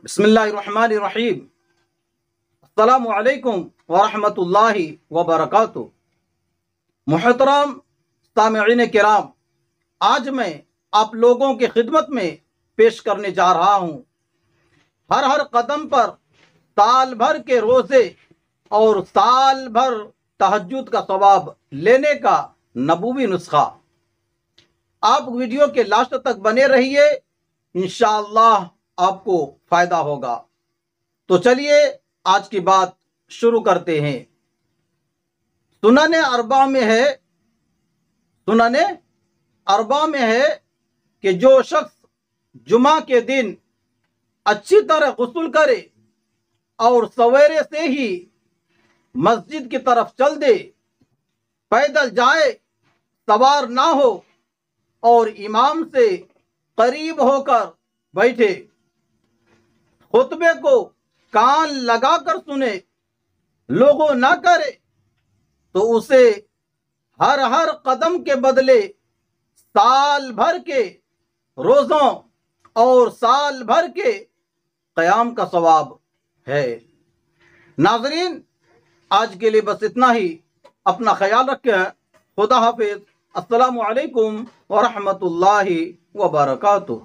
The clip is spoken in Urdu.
بسم اللہ الرحمن الرحیم۔ السلام علیکم ورحمۃ اللہ وبرکاتہ۔ محترم سامعین کرام، آج میں آپ لوگوں کی خدمت میں پیش کرنے جا رہا ہوں ہر قدم پر سال بھر کے روزے اور سال بھر تہجد کا ثواب لینے کا نبوی نسخہ۔ آپ ویڈیو کے لاسٹ تک بنے رہیے، انشاءاللہ آپ کو فائدہ ہوگا۔ تو چلیے آج کی بات شروع کرتے ہیں۔ سنن اربع میں ہے کہ جو شخص جمعہ کے دن اچھی طرح غسل کرے اور سویرے سے ہی مسجد کی طرف چل دے، پیدل جائے، سوار نہ ہو اور امام سے قریب ہو کر بیٹھے، خطبے کو کان لگا کر سنے، لوگوں نہ کرے، تو اسے ہر قدم کے بدلے سال بھر کے روزوں اور سال بھر کے قیام کا ثواب ہے۔ ناظرین، آج کے لیے بس اتنا ہی۔ اپنا خیال رکھیں۔ خدا حافظ۔ السلام علیکم ورحمۃ اللہ وبرکاتہ۔